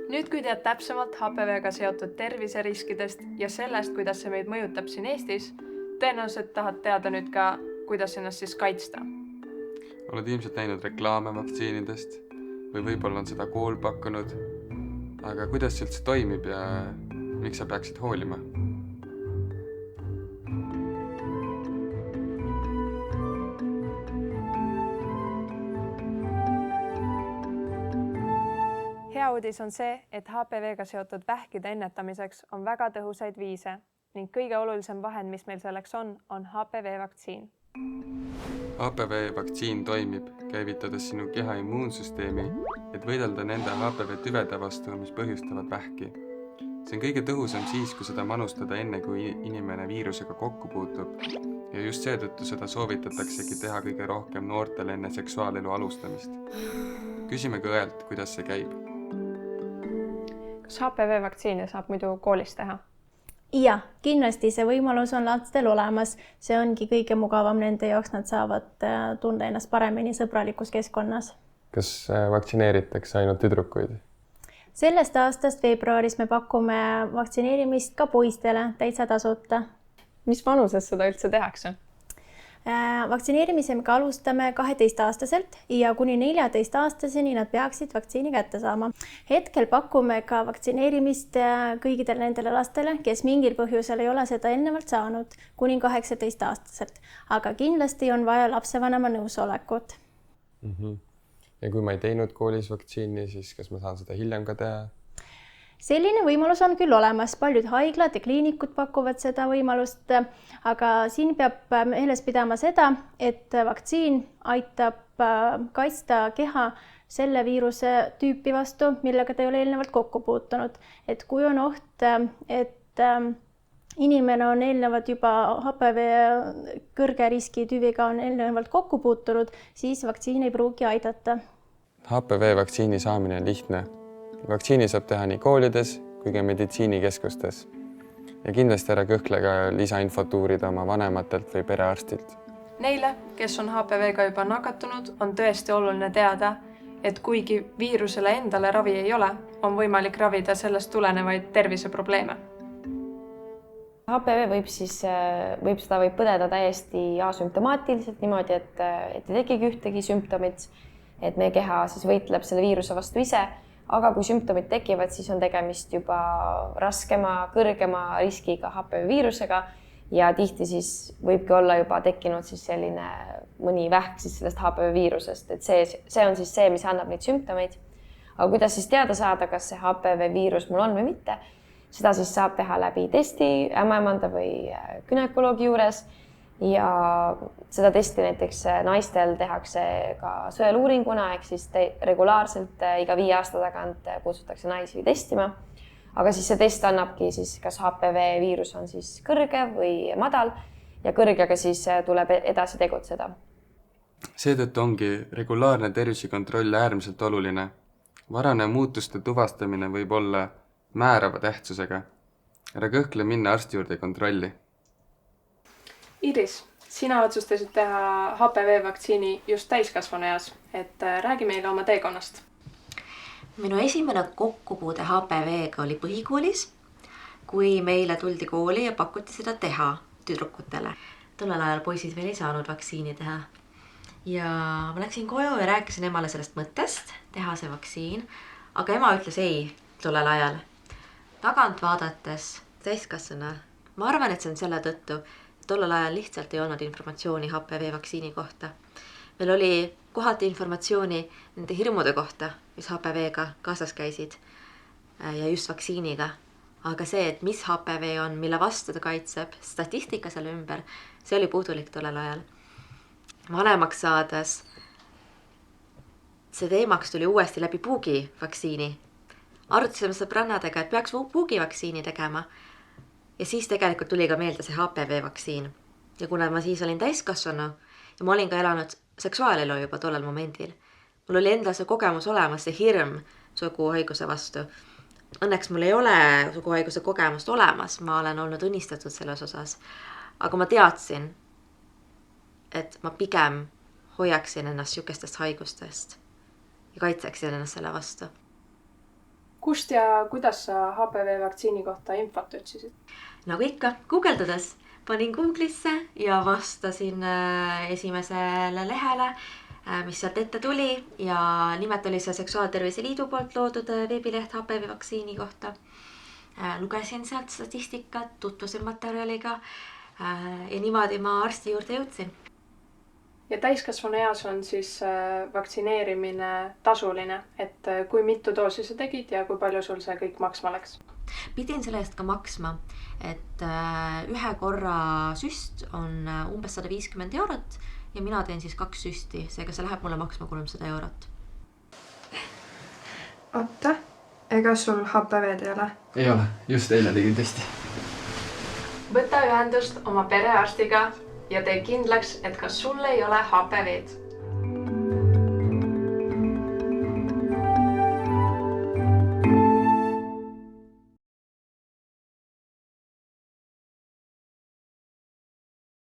Nüüd, kui tead täpsemalt HPV-ga seotud terviseriskidest ja sellest, kuidas see meid mõjutab siin Eestis, tõenäoliselt tahad teada nüüd ka, kuidas ennast siis kaitsta. Oled ilmselt näinud reklaame vaktsiinidest või võib-olla on seda kool pakkunud. Aga kuidas see üldse toimib ja miks sa peaksid hoolima? Hea uudis on see, et HPV-ga seotud vähkide ennetamiseks on väga tõhusaid viise ning kõige olulisem vahend, mis meil selleks on HPV-vaktsiin. HPV-vaktsiin toimib, käivitades sinu keha immuunsüsteemi, et võidelda nende HPV-tüvede vastu, mis põhjustavad vähki. See on kõige tõhusam siis, kui seda manustada enne, kui inimene viirusega kokku puutub. Ja just seetõttu seda soovitataksegi teha kõige rohkem noortele enne seksuaalelu alustamist. Küsime ka õelt, kuidas see käib. Kas HPV-vaktsiine saab muidu koolis teha? Ja, kindlasti see võimalus on lastel olemas. See ongi kõige mugavam nende jaoks, nad saavad tunda ennast paremini sõbralikus keskkonnas. Kas vaktsineeritakse ainult tüdrukuid? Sellest aastast veebruaris me pakume vaktsineerimist ka poistele täitsa tasuta. Mis vanuses seda üldse tehakse? Vaktsineerimisega alustame 12-aastaselt ja kuni 14-aastaseni nad peaksid vaktsiini kätte saama. Hetkel pakume ka vaktsineerimist kõigidele nendele lastele, kes mingil põhjusel ei ole seda ennevalt saanud, kuni 18-aastaselt. Aga kindlasti on vaja lapsevanema nõusolekut. Ja kui ma ei teinud koolis vaktsiini, siis kas ma saan seda hiljem ka teha? Selline võimalus on küll olemas. Paljud haiglad ja kliinikud pakuvad seda võimalust, aga siin peab meeles pidama seda, et vaktsiin aitab kaitsta keha selle viiruse tüüpi vastu, millega ta ei ole eelnevalt kokku puutunud. Et kui on oht, et inimene on eelnevalt juba HPV kõrge riski tüviga on eelnevalt kokku puutunud, siis vaktsiin ei pruugi aidata. HPV-vaktsiini saamine on lihtne. Vaktsiini saab teha nii koolides kui ka meditsiinikeskustes. Ja kindlasti ära kõhkle ka lisainfot uurida oma vanematelt või perearstilt. Neile, kes on HPV-ga juba nakatunud, on tõesti oluline teada, et kuigi viirusele endale ravi ei ole, on võimalik ravida sellest tulenevaid terviseprobleeme. HPV võib põdeda täiesti asümptomaatiliselt niimoodi, et ei tekigi ühtegi sümptomit, et meie keha siis võitleb selle viiruse vastu ise. Aga kui sümptomid tekivad, siis on tegemist juba raskema, kõrgema riskiga HPV-viirusega ja tihti siis võibki olla juba tekkinud siis selline mõni vähk siis sellest HPV-viirusest. Et see on siis see, mis annab neid sümptomeid. Aga kuidas siis teada saada, kas see HPV-viirus mul on või mitte? Seda siis saab teha läbi testi ämmaemanda või günekoloogi juures. Ja seda testi näiteks naistel tehakse ka sõeluuringuna, ehk siis regulaarselt iga 5 aasta tagant kutsutakse naisi testima. Aga siis see test annabki siis, kas HPV-viirus on siis kõrge või madal ja kõrgega siis tuleb edasi tegutseda. Seetõttu ongi regulaarne tervisekontroll äärmiselt oluline. Varane muutuste tuvastamine võib olla määrava tähtsusega. Ära kõhkle minna arsti juurde kontrolli. Iris, sina otsustasid teha HPV-vaktsiini just täiskasvanu eas, et räägi meile oma teekonnast. Minu esimene kokkupuude HPV-ga oli põhikoolis, kui meile tuldi kooli ja pakuti seda teha tüdrukutele. Tollel ajal poisid veel ei saanud vaktsiini teha. Ja ma läksin koju ja rääkisin emale sellest mõttest, teha see vaktsiin, aga ema ütles ei tollel ajal. Tagant vaadates täiskasvana, ma arvan, et see on selle tõttu, tollel ajal lihtsalt ei olnud informatsiooni HPV-vaktsiini kohta. Meil oli kohati informatsiooni nende hirmude kohta, mis HPV-ga kaasas käisid ja just vaktsiiniga. Aga see, et mis HPV on, mille vastu ta kaitseb, statistika selle ümber, see oli puudulik tollel ajal. Vanemaks saades see teemaks tuli uuesti läbi puugivaktsiini. Arutasime sõbrannadega, et peaks puugivaktsiini tegema. Ja siis tegelikult tuli ka meelde see HPV-vaktsiin. Ja kuna ma siis olin täiskasvanu ja ma olin ka elanud seksuaalelu juba tollel momendil, mul oli endal see kogemus olemas, see hirm suguhaiguse vastu. Õnneks mul ei ole suguhaiguse kogemust olemas, ma olen olnud õnnistatud selles osas. Aga ma teadsin, et ma pigem hoiaksin ennast sihukestest haigustest ja kaitseksin ennast selle vastu. Kust ja kuidas sa HPV vaktsiini kohta infot otsisid? Nagu ikka, guugeldades panin Google'isse ja vastasin esimesele lehele, mis sealt ette tuli ja nimet oli see Seksuaaltervise Liidu poolt loodud veebileht HPV vaktsiini kohta. Lugesin sealt statistikat, tutvusin materjaliga ja niimoodi ma arsti juurde jõudsin. Ja täiskasvanu eas on siis vaktsineerimine tasuline, et kui mitu doosi sa tegid ja kui palju sul see kõik maksma läks? Pidin selle eest ka maksma, et ühe korra süst on umbes 150 eurot ja mina teen siis 2 süsti, seega see läheb mulle maksma 300 eurot. Oota, ega sul HPV-d ei ole? Ei ole, just eile tegin testi. Võta ühendust oma perearstiga ja tee kindlaks, et kas sul ei ole HPV-d.